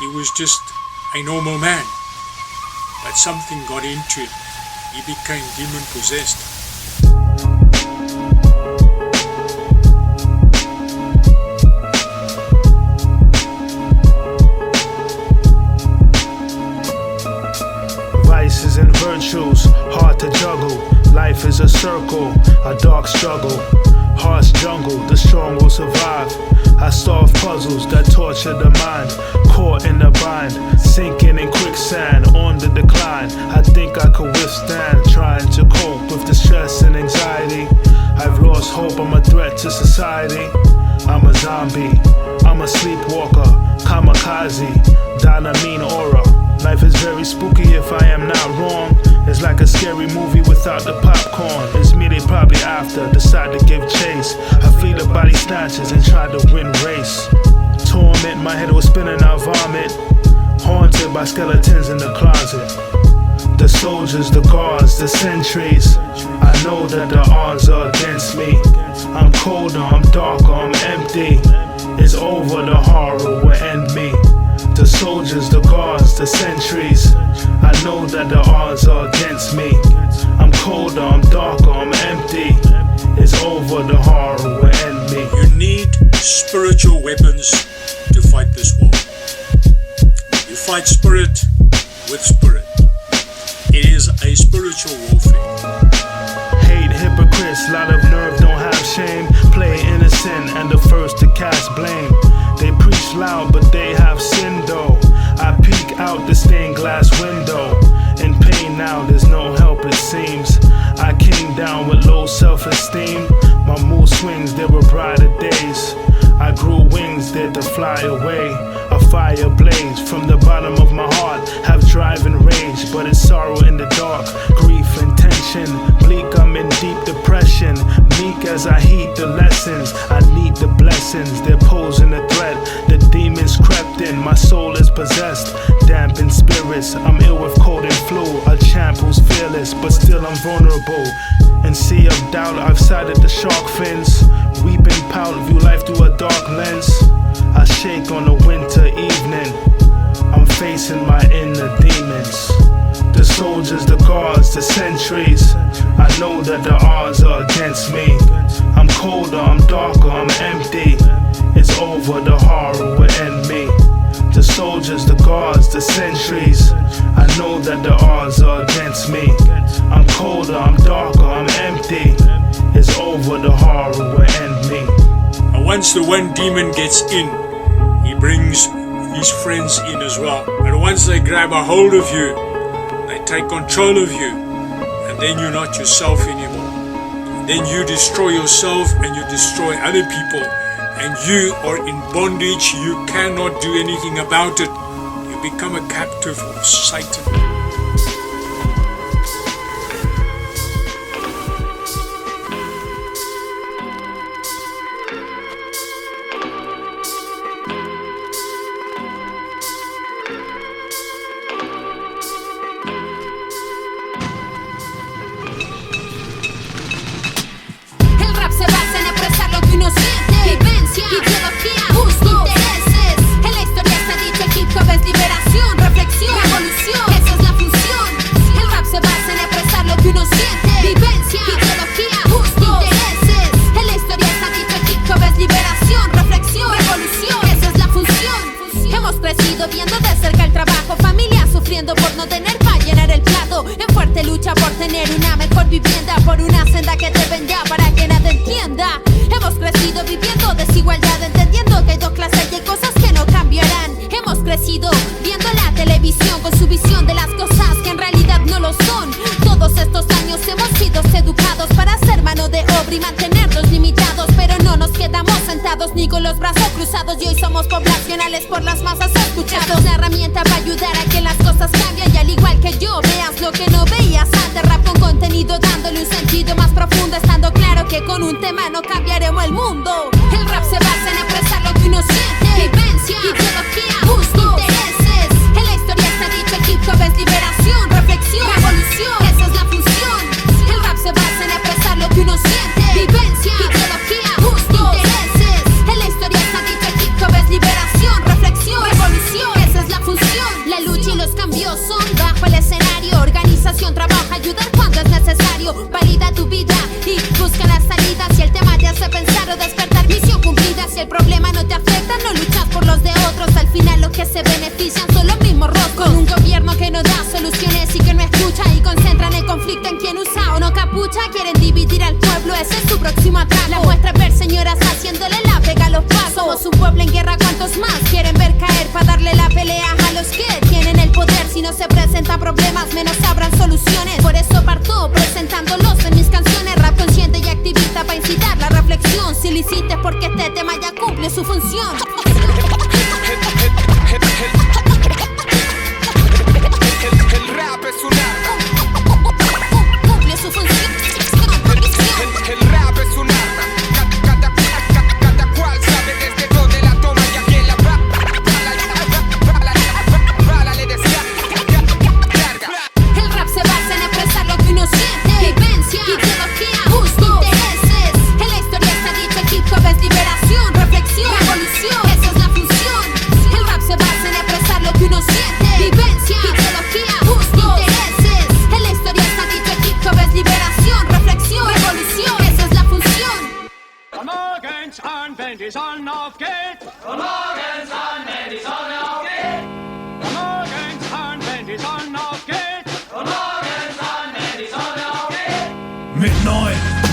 He was just a normal man, but something got into him. He became demon possessed. Vices and virtues, hard to juggle. Life is a circle, a dark struggle. Harsh jungle, the strong will survive. I solve puzzles that torture the mind. Caught in a bind, sinking in quicksand, on the decline. I think I could withstand trying to cope with the stress and anxiety. I've lost hope, I'm a threat to society. I'm a zombie, I'm a sleepwalker, kamikaze, dynamine aura. Life is very spooky if I am not wrong. It's like a scary movie without the popcorn. It's me they probably after, decide to give chase. I flee the body snatches and try to win race. Torment, my head was spinning out vomit. Haunted by skeletons in the closet. The soldiers, the guards, the sentries. I know that the odds are against me. I'm colder, I'm darker, I'm empty. It's over, the horror will end me. The soldiers, the guards, the sentries. I know that the odds are against me. I'm colder, I'm darker, I'm empty. It's over, the horror will end me. You need spiritual weapons to fight this war. You fight spirit with spirit. It is a spiritual warfare. Hate hypocrites, lot of nerve, don't have shame. Play innocent and the first to cast blame. They preach loud but they have sin though. I peek out the stained glass window. In pain now, there's no help it seems. I came down with low self-esteem. My mood swings, there were brighter days. I grew wings there to fly away. A fire blaze from the bottom of my heart. Have drive and rage, but it's sorrow in the dark. Grief and tension, bleak, I'm in deep depression. Meek as I heed the lessons, I need the blessings. They're posing a threat, the demons crept in. My soul is possessed, dampened spirits. I'm ill with cold and flu, a champ who's fearless, but still I'm vulnerable. In sea of doubt, I've sighted the shark fins. Weep and pout, view life through a dark lens. I shake on a winter evening. I'm facing my inner demons. The soldiers, the guards, the sentries. I know that the odds are against me. I'm colder, I'm darker, I'm empty. It's over, the horror will end me. The soldiers, the guards, the sentries. I know that the odds are against me. I'm colder, I'm darker, I'm empty. It's over, the horror will end me. And once the one demon gets in, he brings his friends in as well. And once they grab a hold of you, they take control of you, and then you're not yourself anymore. then you destroy yourself and you destroy other people. And you are in bondage, you cannot do anything about it. You become a captive of Satan.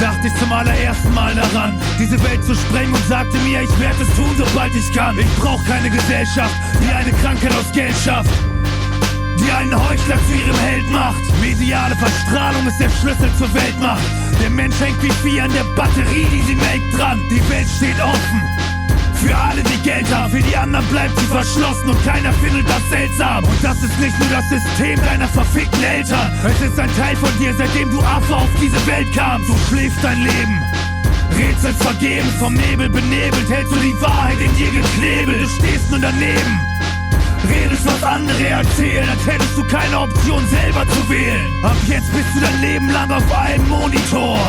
Dachte ich zum allerersten Mal daran, diese Welt zu sprengen und sagte mir, ich werde es tun, sobald ich kann. Ich brauch keine Gesellschaft, die eine Krankheit aus Geld schafft, die einen Heuchler zu ihrem Held macht. Mediale Verstrahlung ist der Schlüssel zur Weltmacht. Der Mensch hängt wie Vieh an der Batterie, die sie melkt dran. Die Welt steht offen für alle, die Geld haben. Für die anderen bleibt sie verschlossen und keiner findet das seltsam. Und das ist nicht nur das System deiner verfickten Eltern. Es ist ein Teil von dir, seitdem du Affe auf diese Welt kamst. Du schläfst dein Leben, Rätsel vergeben, vom Nebel benebelt, hältst du die Wahrheit in dir geknebelt. Du stehst nur daneben, redest, was andere erzählen, als hättest du keine Option selber zu wählen. Ab jetzt bist du dein Leben lang auf einem Monitor.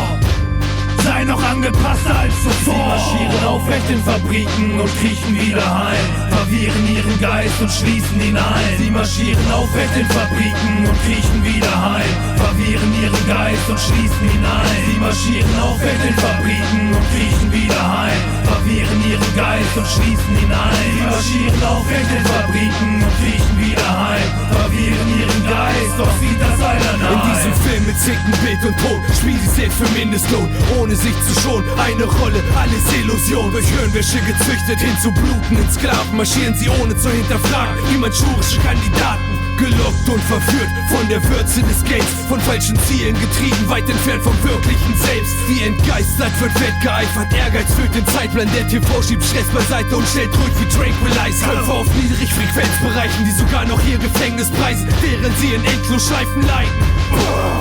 Sei noch angepasster als zuvor. Sie marschieren aufrecht in Fabriken und kriechen wieder heim, verwirren ihren Geist und schließen ihn ein. Sie marschieren aufrecht in Fabriken und kriechen wieder heim, verwirren ihren Geist und schließen ihn ein. Sie marschieren aufrecht in Fabriken und kriechen wieder heim, verwirren ihren Geist und schließen ihn ein. Sie marschieren aufrecht in Fabriken und kriechen wieder heim, verwirren ihren Geist, doch sieht das einer ein. In diesem Film mit Zicken, Bild und Ton spielt die Szene für Mindestlohn, ohne sich zu schonen, eine Rolle, alles Illusion. Durch Hirnwäsche gezüchtet hin zu blutenden Sklaven marschieren sie ohne zu hinterfragen, wie manchurische Kandidaten. Gelockt und verführt von der Würze des Games, von falschen Zielen getrieben, weit entfernt vom wirklichen Selbst. Wie entgeistert wird wettgeeifert, Ehrgeiz führt den Zeitplan. Der TV schiebt Stress beiseite und stellt ruhig wie Tranquilizer. Kämpfer auf Niedrigfrequenzbereichen, die sogar noch ihr Gefängnis preisen, während sie in Endlosschleifen leiden.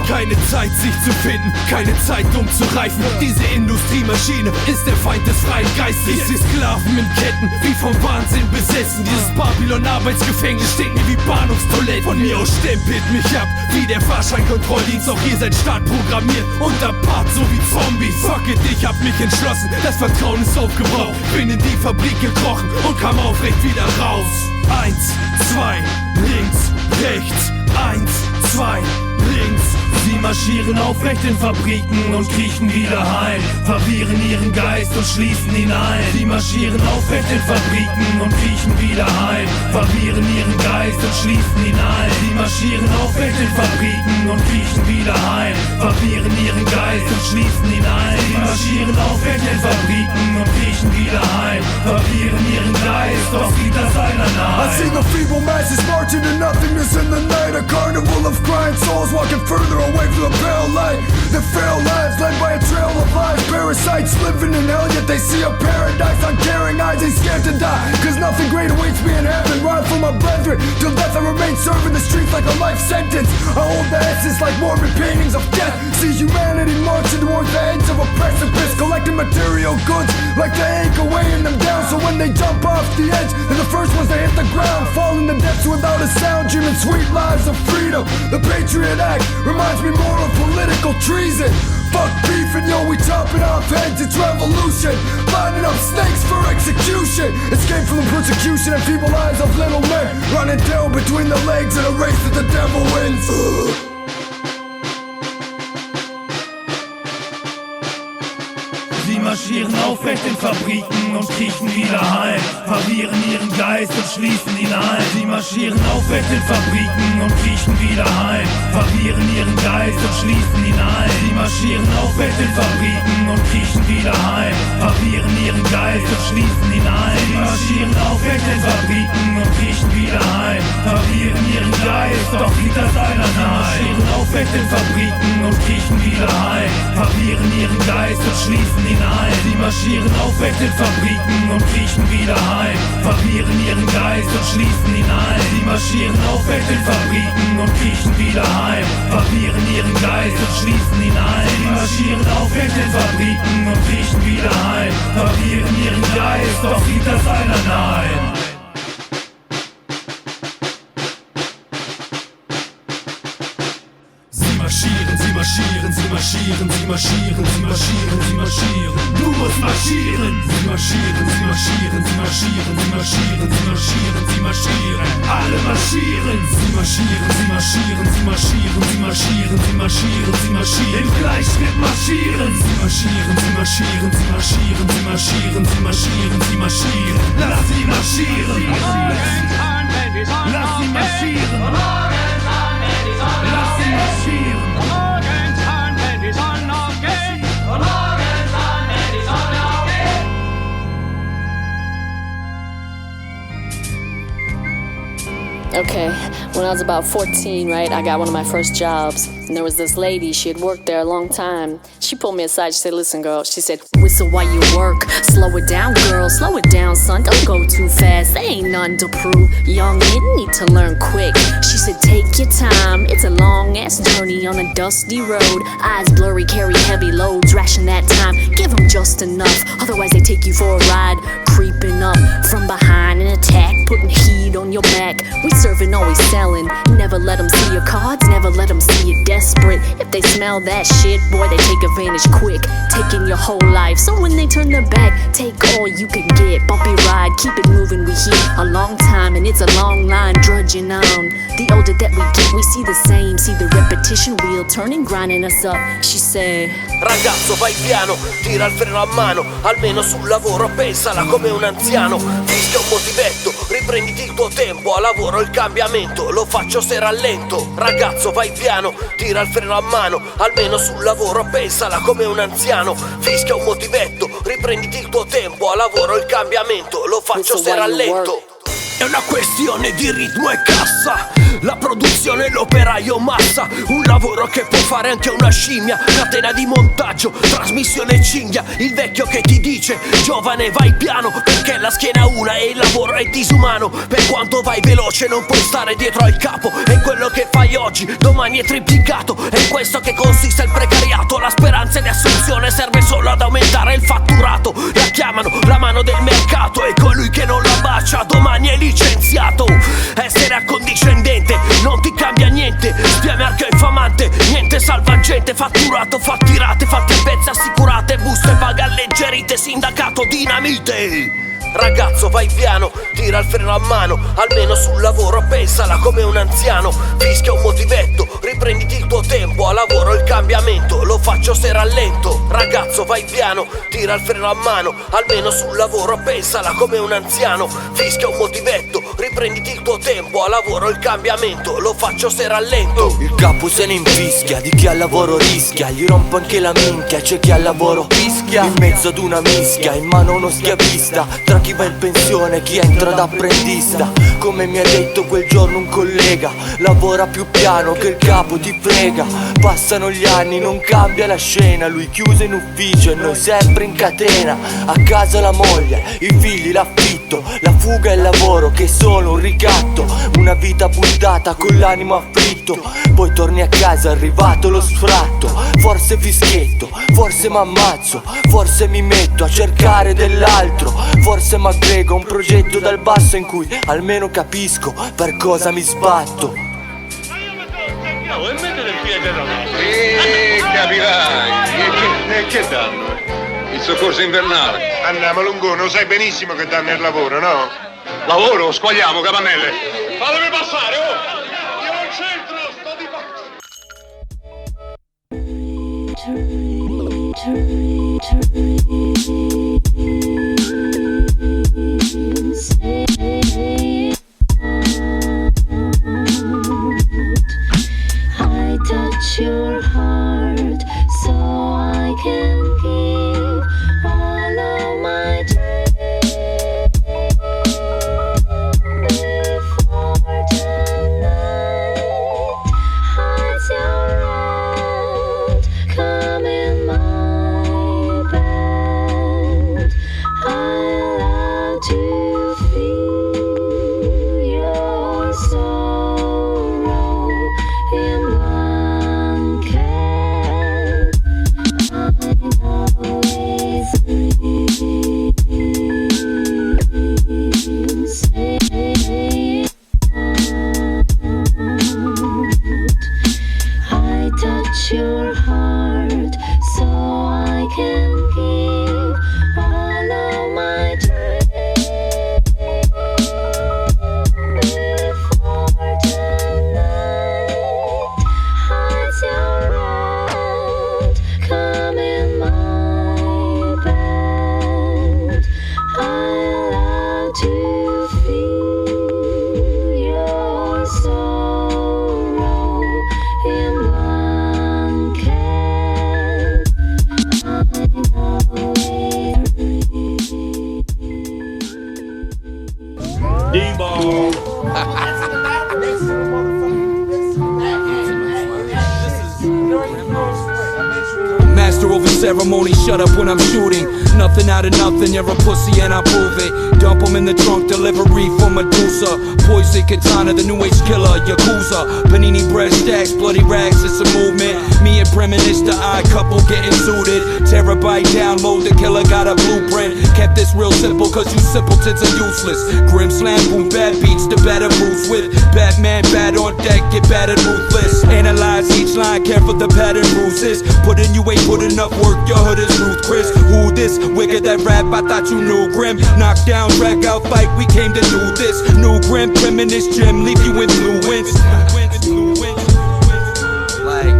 Keine Zeit sich zu finden, keine Zeit zu reifen. Diese Industriemaschine ist der Feind des freien Geistes. Ich seh Sklaven in Ketten, wie vom Wahnsinn besessen. Dieses Babylon-Arbeitsgefängnis stinkt mir wie Bahnhofstoilette. Von mir aus stempelt mich ab, wie der Fahrscheinkontrolldienst. Auch ihr seid Staat programmiert, unter Part so wie Zombies. Fuck it, ich hab mich entschlossen, das Vertrauen ist aufgebraucht. Bin in die Fabrik gekrochen und kam aufrecht wieder raus. 1, 2, links, rechts, 1, 2, links. Sie marschieren aufrecht in Fabriken und kriechen wieder heim, verwirren ihren Geist und schließen ihn ein. Sie marschieren aufrecht in Fabriken und kriechen wieder heim, verwirren ihren Geist und schließen ihn ein. Sie marschieren aufrecht in Fabriken und kriechen wieder heim, verwirren ihren Geist und schließen ihn ein. Sie marschieren aufrecht in Fabriken und kriechen wieder heim, verwirren ihren Geist, doch sieht das einer nahe. I see the feeble masses marching in nothingness in the night. A carnival of crying souls walking further away from the pale light. Their frail lives led by a trail of lies. Parasites living in hell, yet they see a paradise. Uncaring eyes, they scared to die, cause nothing great awaits me in heaven. Ride for my brethren, till death I remain serving the streets like a life sentence. I hold the essence like morbid paintings of death. See humanity marching towards the edge of a precipice, collecting material goods like the anchor weighing them down. So when they jump off the edge, they're the first ones to hit the ground, fall in the depths without a sound, dreaming sweet lives of freedom. The Patriot Act reminds me more of political treason. Fuck beef and yo, we chopping off heads, it's revolution. Lining up snakes for execution. Escape from the persecution and feeble eyes of little men, running down between the legs in a race that the devil wins. Sie marschieren aufrecht in Fabriken und kriechen wieder heim, verwirren ihren Geist und schließen ihn ein. Sie marschieren aufrecht in Fabriken und kriechen wieder heim, verwirren ihren Geist und schließen ihn ein. Sie marschieren aufrecht in Fabriken und kriechen wieder heim, verwirren ihren Geist und schließen ihn ein. Sie marschieren aufrecht in Fabriken und kriechen wieder heim, verwirren ihren Geist, doch sieht das einer nahe. Sie marschieren aufrecht in Fabriken und kriechen wieder heim, verwirren ihren Geist und schließen ihn ein. Sie marschieren aufrecht in Fabriken und kriechen wieder heim, verwirren ihren Geist und schließen ihn ein. Sie marschieren aufrecht in Fabriken und kriechen wieder heim, verwirren ihren Geist und schließen ihn ein. Sie marschieren aufrecht in Fabriken und kriechen wieder heim, verwirren ihren Geist, doch sieht das einer nein. Sie marschieren, sie marschieren, sie marschieren, sie marschieren, sie marschieren. Du musst marschieren. Sie marschieren, sie marschieren, sie marschieren, sie marschieren, sie marschieren, sie marschieren. Alle marschieren. Sie marschieren, sie marschieren, sie marschieren, sie marschieren, sie marschieren, sie marschieren. Im Gleichschritt marschieren. Sie marschieren, sie marschieren, sie marschieren, sie marschieren, sie marschieren, sie marschieren. Lass sie marschieren. Lass sie marschieren. Lass sie marschieren. Okay, when I was about 14, right, I got one of my first jobs. And there was this lady, she had worked there a long time. She pulled me aside, she said, listen girl, she said, whistle while you work. Slow it down, girl, slow it down, son. Don't go too fast, there ain't nothing to prove. Young, you need to learn quick. She said, take your time, it's a long-ass journey on a dusty road. Eyes blurry, carry heavy loads, ration that time. Give them just enough, otherwise they take you for a ride. Creeping up from behind, an attack, putting heat on your back. We serving, always selling. Never let them see your cards, never let them see you desperate. If they smell that shit, boy, they take advantage quick. Taking your whole life, so when they turn their back, take all you can get. Bumpy ride, keep it moving, we here a long time, and it's a long line drudging on. The older that we get, we see the same. See the repetition wheel turning, grinding us up. She said, ragazzo vai piano, tira il freno a mano, almeno sul lavoro pensala come un anziano. Fischia un motivetto, riprenditi il tuo tempo, a lavoro il cambiamento, lo faccio se rallento. Ragazzo vai piano, tira il freno a mano, almeno sul lavoro pensala come un anziano. Fischia un motivetto, riprenditi il tuo tempo, a lavoro il cambiamento, lo faccio se rallento. È una questione di ritmo e cassa, la produzione e l'operaio massa, un lavoro che può fare anche una scimmia, catena di montaggio, trasmissione cinghia, il vecchio che ti dice giovane vai piano, perché la schiena è una e il lavoro è disumano, per quanto vai veloce non puoi stare dietro al capo, e quello che fai oggi domani è triplicato, è in questo che consiste il precariato, la speranza di assunzione serve solo ad aumentare il fatturato, la chiamano la mano del mercato e colui che non la bacia domani è licenziato. Essere accondiscendente non ti cambia niente, spia marchio infamante, niente salvagente, fatturato, fattirate, fatte pezzi assicurate, buste paga alleggerite, sindacato dinamite. Ragazzo vai piano, tira il freno a mano, almeno sul lavoro pensala come un anziano, fischia un motivetto, riprenditi il tuo tempo, a lavoro il cambiamento, lo faccio se rallento. Ragazzo vai piano, tira il freno a mano, almeno sul lavoro pensala come un anziano, fischia un motivetto, riprenditi il tuo tempo, a lavoro il cambiamento, lo faccio se rallento. Il capo se ne infischia, di chi al lavoro rischia, gli rompo anche la minchia, c'è chi al lavoro fischia, in mezzo ad una mischia, in mano uno schiavista, tra chi va in pensione, chi entra da apprendista. Come mi ha detto quel giorno un collega, lavora più piano che il capo ti frega. Passano gli anni, non cambia la scena, lui chiuso in ufficio e noi sempre in catena. A casa la moglie, i figli, l'affitto, la fuga e il lavoro che è solo un ricatto. Una vita buttata con l'animo afflitto, poi torni a casa arrivato lo sfratto. Forse fischietto, forse m'ammazzo, forse mi metto a cercare dell'altro, forse m'aggrego a un progetto dal basso in cui almeno capisco per cosa mi sbatto. E mettete il piede da là. Capirai. E che danno? Il soccorso invernale. Andiamo Lungone, lo sai benissimo che danno il lavoro, no? Lavoro? Squagliamo, capannelle. Fatemi passare, oh! Io non c'entro, sto di I touch your heart so I can give all of my before tonight. Hides your out, come in my bed. I love to feel your sorrow in one can. I'm always say I touch your heart so I can give all of my before tonight. Hides your out, come in my bed. I love to feel your sorrow in one can. I'm always Debo. Master over ceremony, shut up when I'm shooting. Nothing out of nothing, you're a pussy and I prove it. Dump 'em in the trunk, delivery for Medusa. Poison katana, the new age killer, Yakuza. Panini bread stacks, bloody rags, it's a movement. Me and Premonition, odd couple getting suited. Terabyte download, the killer got a blueprint. Kept this real simple, cause you simpletons are useless. Grim slam, boom, bad beats, the better Bruce with. Batman, bad on deck, get battered ruthless. Analyze each line, care for the pattern bruises. Put in, you ain't put enough work, your hood is Ruth Chris. Who this? Wicked that rap, I thought you knew. Grim, knock down, drag out, fight, we came to do this. New Grim, Prim in this gym, leave you influenced. Like,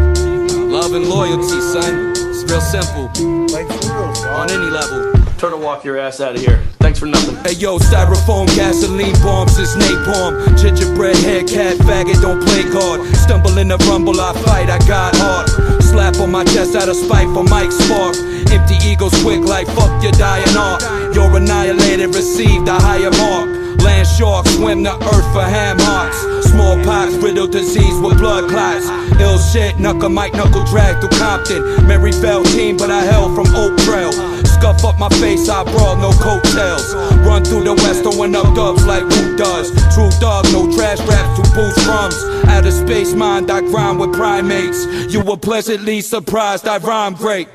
love and loyalty, son. It's real simple. Like for real, on any level. Turtle walk your ass out of here. Thanks for nothing. Hey yo, styrofoam, gasoline bombs, it's napalm. Gingerbread head, cat, faggot, don't play God. Stumble in the rumble, I fight, I got hard. Slap on my chest out of spite for Mike Spark. Empty egos quick like fuck, you're dying off. You're annihilated, received a higher mark. Land sharks swim the earth for ham hocks. Smallpox, riddle disease with blood clots. Ill shit, knuckle mic, knuckle drag through Compton. Mary fell team, but I held from Oak Trail. Scuff up my face, I brawl, no coattails. Run through the west, throwing up dubs like who does. True dog, no trash raps to boost crumbs. Out of space mind, I grind with primates. You were pleasantly surprised, I rhyme great.